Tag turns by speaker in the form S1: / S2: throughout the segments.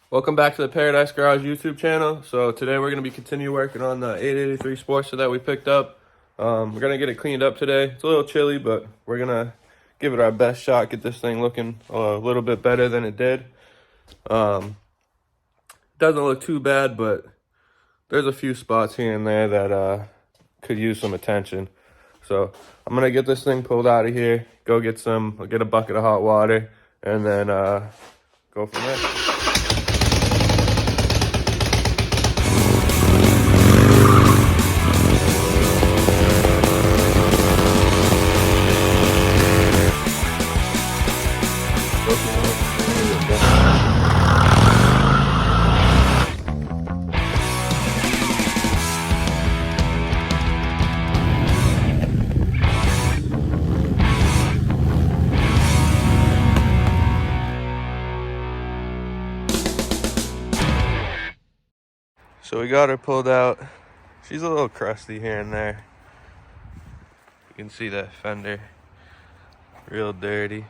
S1: Welcome back to the Paradise Garage YouTube channel. So today we're going to be continue working on the 883 Sportster that we picked up. We're going to get it cleaned up today. It's a little chilly, but we're going to give it our best shot, get this thing looking a little bit better than it did. Doesn't look too bad, but there's a few spots here and there that could use some attention. So I'm going to get this thing pulled out of here, go get a bucket of hot water, and then go from there. So we got her pulled out. She's a little crusty here and there. You can see that fender, real dirty.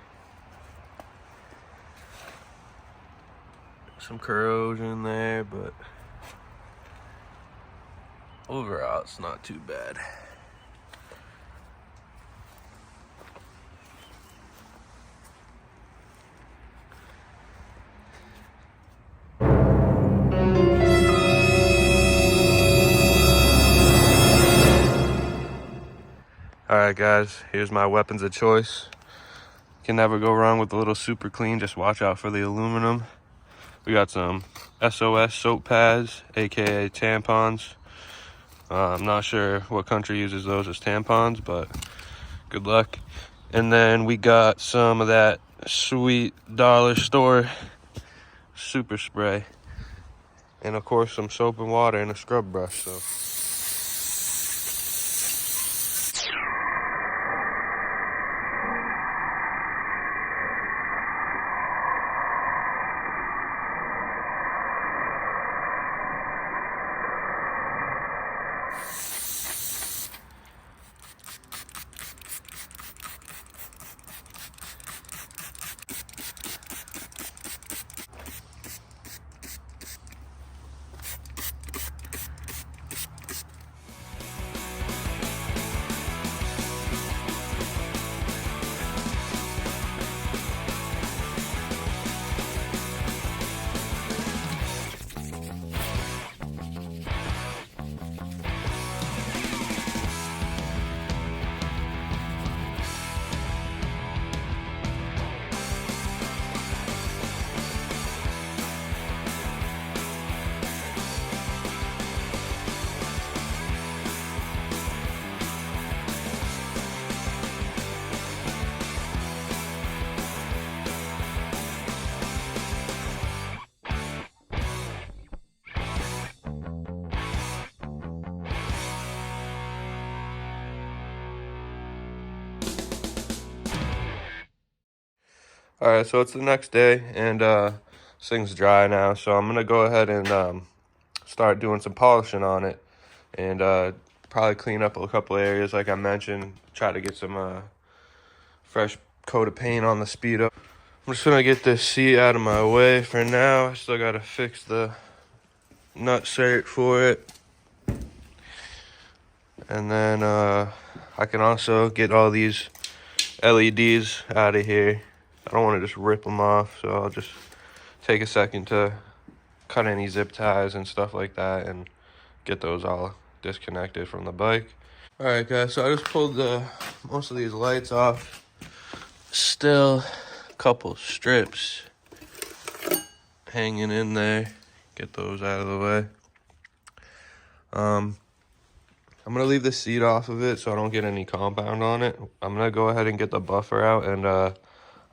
S1: Some corrosion there, but overall it's not too bad. Alright guys, here's my weapons of choice. Can never go wrong with a little super clean, just watch out for the aluminum. We got some SOS soap pads, aka tampons. I'm not sure what country uses those as tampons, but good luck. And then we got some of that sweet dollar store super spray. And of course some soap and water and a scrub brush. So alright, so it's the next day, and this thing's dry now, so I'm gonna go ahead and start doing some polishing on it, and probably clean up a couple areas like I mentioned, try to get some fresh coat of paint on the Speedo. I'm just gonna get this seat out of my way for now. I still gotta fix the nut for it, and then I can also get all these LEDs out of here. I don't want to just rip them off, so I'll just take a second to cut any zip ties and stuff like that and get those all disconnected from the bike. Alright guys, so I just pulled most of these lights off. Still a couple strips hanging in there. Get those out of the way. I'm gonna leave the seat off of it so I don't get any compound on it. I'm gonna go ahead and get the buffer out, and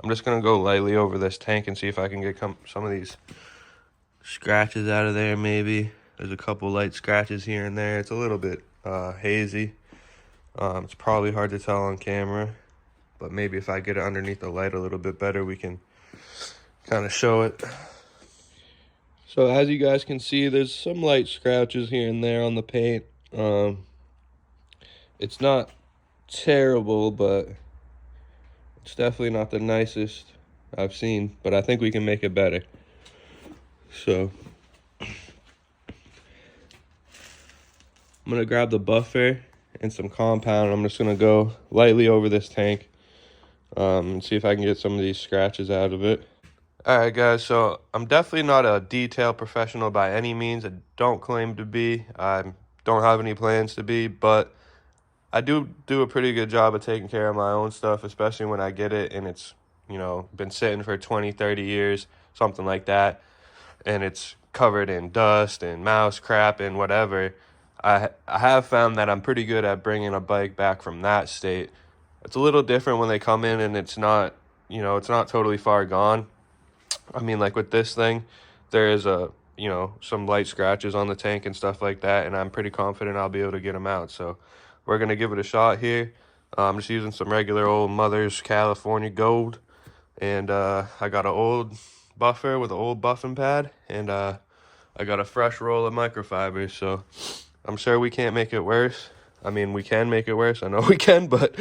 S1: I'm just gonna go lightly over this tank and see if I can get some of these scratches out of there. Maybe there's a couple light scratches here and there. It's a little bit hazy. It's probably hard to tell on camera, but maybe if I get it underneath the light a little bit better, we can kind of show it. So as you guys can see, there's some light scratches here and there on the paint. It's not terrible, but it's definitely not the nicest I've seen, but I think we can make it better. So I'm gonna grab the buffer and some compound. I'm just gonna go lightly over this tank and see if I can get some of these scratches out of it. All right, guys, so I'm definitely not a detail professional by any means. I don't claim to be. I don't have any plans to be, but I do a pretty good job of taking care of my own stuff, especially when I get it and it's, you know, been sitting for 20, 30 years, something like that, and it's covered in dust and mouse crap and whatever. I have found that I'm pretty good at bringing a bike back from that state. It's a little different when they come in and it's not, you know, it's not totally far gone. I mean, like with this thing, there is you know, some light scratches on the tank and stuff like that, and I'm pretty confident I'll be able to get them out. So we're going to give it a shot here. I'm just using some regular old Mother's California Gold, and I got an old buffer with an old buffing pad, and I got a fresh roll of microfibers, so I'm sure we can't make it worse. I mean, we can make it worse. I know we can, but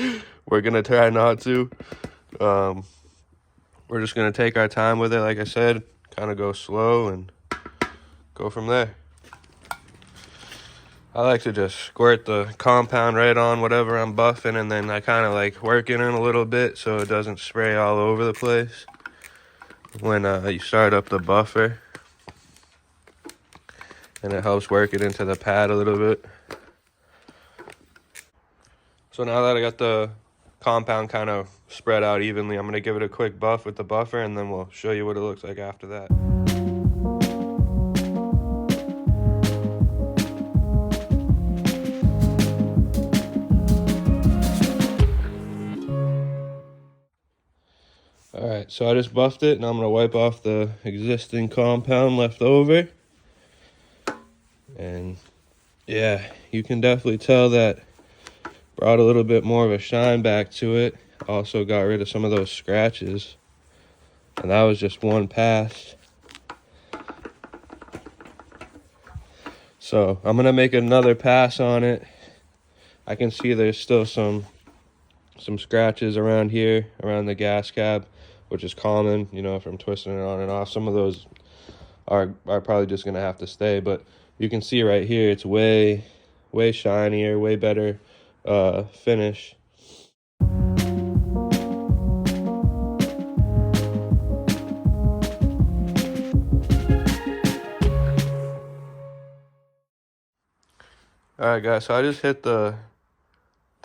S1: we're going to try not to. We're just going to take our time with it, like I said, kind of go slow and go from there. I like to just squirt the compound right on whatever I'm buffing, and then I kind of like work it in a little bit so it doesn't spray all over the place when you start up the buffer. And it helps work it into the pad a little bit. So now that I got the compound kind of spread out evenly, I'm going to give it a quick buff with the buffer, and then we'll show you what it looks like after that. Alright, so I just buffed it, and I'm going to wipe off the existing compound left over. And yeah, you can definitely tell that brought a little bit more of a shine back to it. Also got rid of some of those scratches. And that was just one pass. So I'm going to make another pass on it. I can see there's still some scratches around here, around the gas cap, which is common, you know, from twisting it on and off. Some of those are probably just going to have to stay, but you can see right here it's way shinier, way better finish. Alright guys, so I just hit the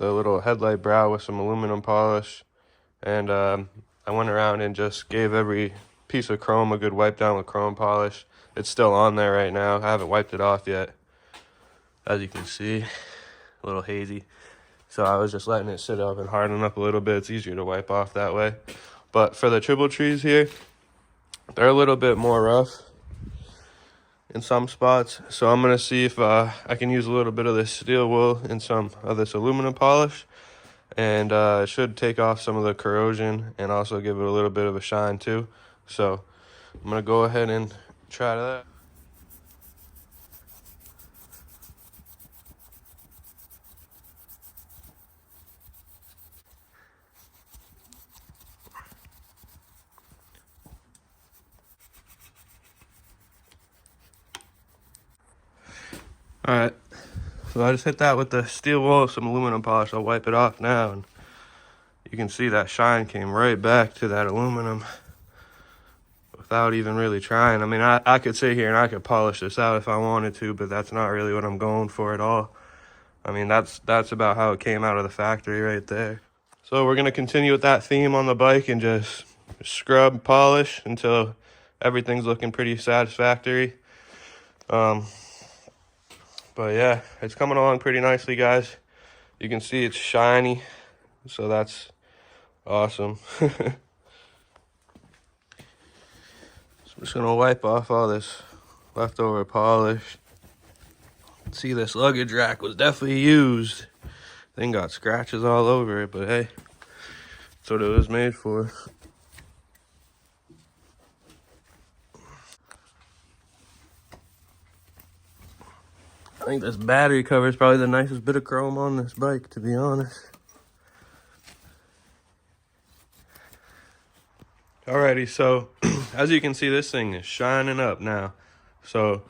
S1: little headlight brow with some aluminum polish, and I went around and just gave every piece of chrome a good wipe down with chrome polish. It's still on there right now. I haven't wiped it off yet. As you can see, a little hazy. So I was just letting it sit up and harden up a little bit. It's easier to wipe off that way. But for the triple trees here, they're a little bit more rough in some spots. So I'm going to see if I can use a little bit of this steel wool and some of this aluminum polish. And it should take off some of the corrosion and also give it a little bit of a shine too. So I'm going to go ahead and try that. Alright, so I just hit that with the steel wool, some aluminum polish. I'll wipe it off now, and you can see that shine came right back to that aluminum without even really trying. I mean, I could sit here and I could polish this out if I wanted to, but that's not really what I'm going for at all. I mean, that's about how it came out of the factory right there. So we're going to continue with that theme on the bike and just scrub, polish until everything's looking pretty satisfactory. But yeah, it's coming along pretty nicely, guys. You can see it's shiny, so that's awesome. So I'm just gonna wipe off all this leftover polish. See, this luggage rack was definitely used. Thing got scratches all over it, but hey, that's what it was made for. I think this battery cover is probably the nicest bit of chrome on this bike, to be honest. Alrighty, so as you can see, this thing is shining up now. So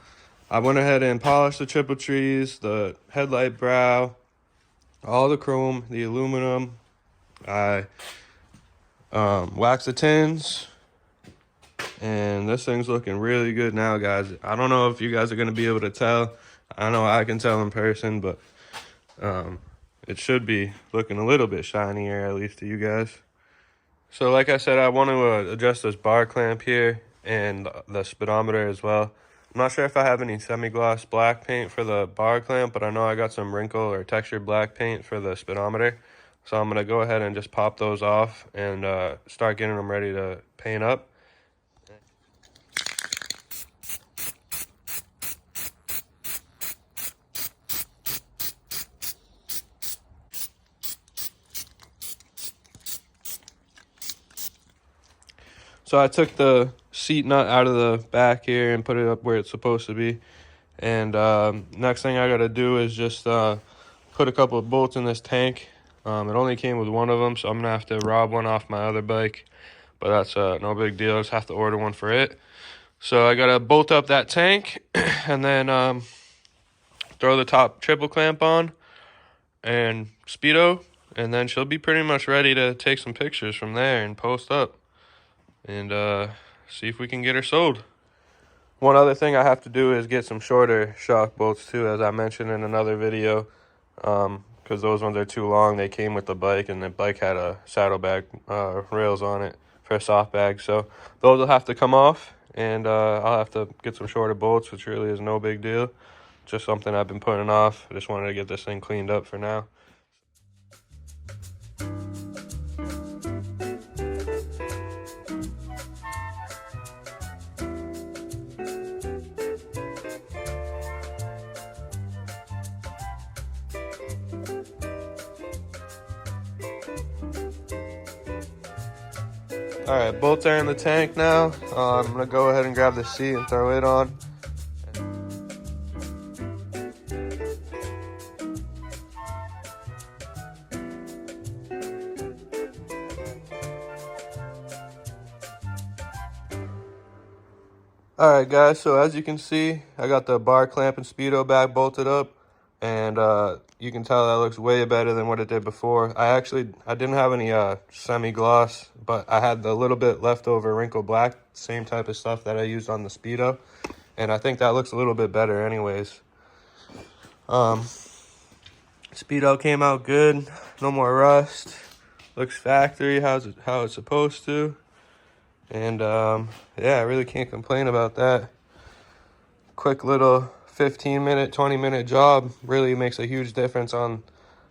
S1: I went ahead and polished the triple trees, the headlight brow, all the chrome, the aluminum. I waxed the tins, and this thing's looking really good now, guys. I don't know if you guys are going to be able to tell. I know I can tell in person, but it should be looking a little bit shinier, at least to you guys. So like I said, I want to adjust this bar clamp here and the speedometer as well. I'm not sure if I have any semi-gloss black paint for the bar clamp, but I know I got some wrinkle or textured black paint for the speedometer. So I'm going to go ahead and just pop those off and start getting them ready to paint up. So I took the seat nut out of the back here and put it up where it's supposed to be. And next thing I got to do is just put a couple of bolts in this tank. It only came with one of them, so I'm going to have to rob one off my other bike. But that's no big deal. I just have to order one for it. So I got to bolt up that tank and then throw the top triple clamp on and speedo. And then she'll be pretty much ready to take some pictures from there and post up. And see if we can get her sold. One other thing I have to do is get some shorter shock bolts too, as I mentioned in another video, because those ones are too long. They came with the bike, and the bike had a saddlebag rails on it for a soft bag. So those will have to come off, and I'll have to get some shorter bolts, which really is no big deal. Just something I've been putting off. I just wanted to get this thing cleaned up for now. All right, bolts are in the tank now. I'm gonna go ahead and grab the seat and throw it on. All right, guys, so as you can see, I got the bar clamp and speedo back bolted up, and you can tell that looks way better than what it did before. I didn't have any semi-gloss, but I had the little bit leftover wrinkle black, same type of stuff that I used on the speedo, and I think that looks a little bit better anyways. Speedo came out good, no more rust, looks factory how it's supposed to. And yeah, I really can't complain about that. Quick little 15-minute, 20-minute job really makes a huge difference on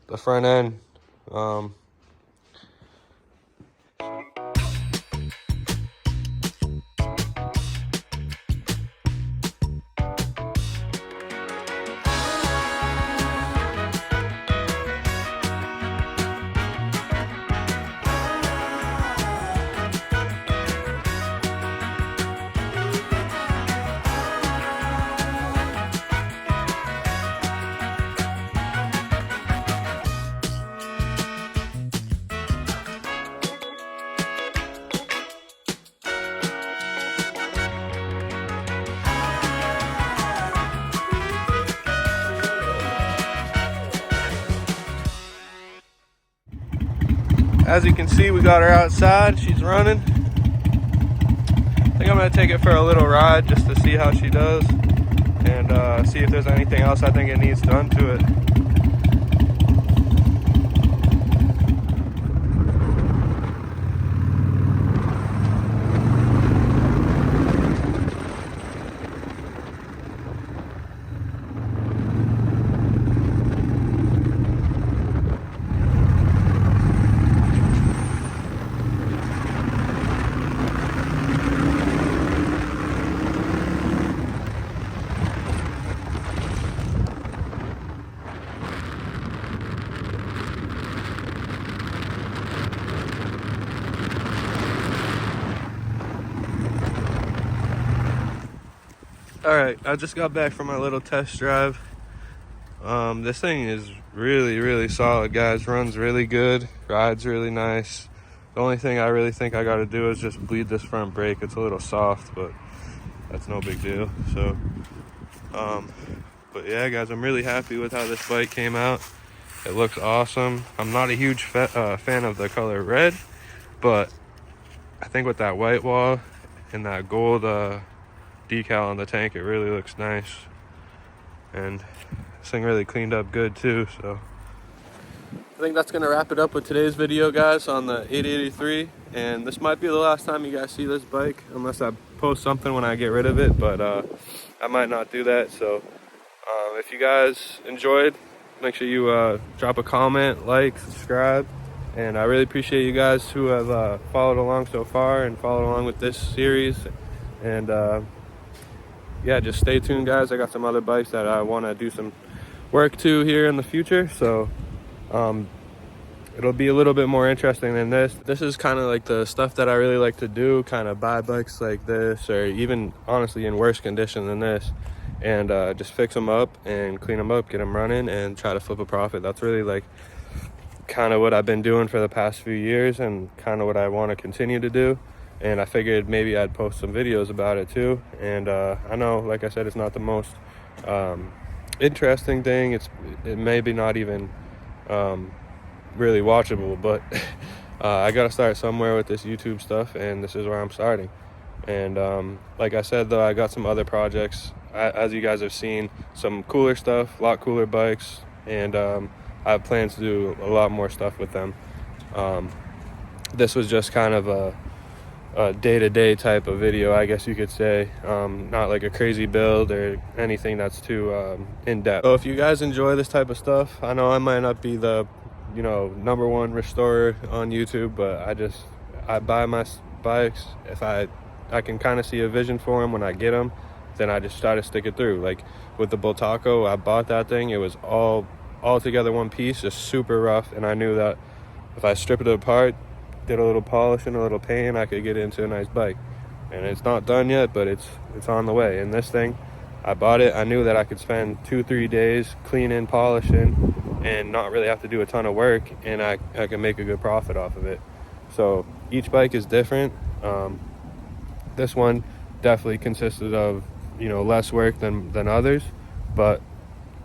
S1: the front end. As you can see, we got her outside. She's running. I think I'm gonna take it for a little ride just to see how she does and see if there's anything else I think it needs done to it. All right, I just got back from my little test drive. This thing is really solid, guys. Runs really good, rides really nice. The only thing I really think I got to do is just bleed this front brake. It's a little soft, but that's no big deal. So but yeah guys, I'm really happy with how this bike came out. It looks awesome. I'm not a huge fan of the color red, but I think with that white wall and that gold decal on the tank, it really looks nice. And this thing really cleaned up good too. So I think that's gonna wrap it up with today's video, guys, on the 883. And this might be the last time you guys see this bike, unless I post something when I get rid of it, but I might not do that. So if you guys enjoyed, make sure you drop a comment, like, subscribe. And I really appreciate you guys who have followed along so far and followed along with this series. And yeah, just stay tuned, guys. I got some other bikes that I want to do some work to here in the future. So it'll be a little bit more interesting than this. This is kind of like the stuff that I really like to do, kind of buy bikes like this, or even honestly in worse condition than this, and just fix them up and clean them up, get them running, and try to flip a profit. That's really like kind of what I've been doing for the past few years, and kind of what I want to continue to do. And I figured maybe I'd post some videos about it too. And I know, like I said, it's not the most interesting thing. It maybe not even really watchable, but I gotta start somewhere with this YouTube stuff, and this is where I'm starting. And like I said, though, I got some other projects, as you guys have seen, some cooler stuff, a lot cooler bikes, and I have plans to do a lot more stuff with them. This was just kind of a day-to-day type of video, I guess you could say. Not like a crazy build or anything that's too in-depth. So if you guys enjoy this type of stuff, I know I might not be the #1 restorer on YouTube, but I buy my bikes. If I can kind of see a vision for them when I get them, then I just try to stick it through. Like with the Bultaco, I bought that thing, it was all together one piece, just super rough, and I knew that if I strip it apart, did a little polishing, a little paint, I could get into a nice bike. And it's not done yet, but it's on the way. And this thing, I bought it, I knew that I could spend 2-3 days cleaning, polishing, and not really have to do a ton of work, and I can make a good profit off of it. So each bike is different. This one definitely consisted of less work than others, but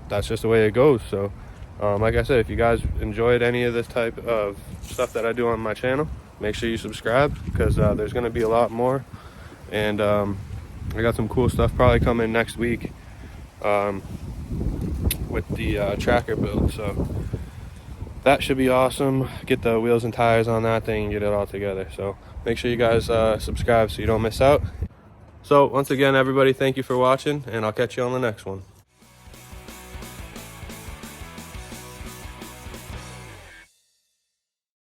S1: that's just the way it goes. So like I said, if you guys enjoyed any of this type of stuff that I do on my channel, make sure you subscribe, because there's going to be a lot more. And I got some cool stuff probably coming next week with the tracker build, so that should be awesome. Get the wheels and tires on that thing and get it all together. So make sure you guys subscribe so you don't miss out. So once again, everybody, thank you for watching, and I'll catch you on the next one.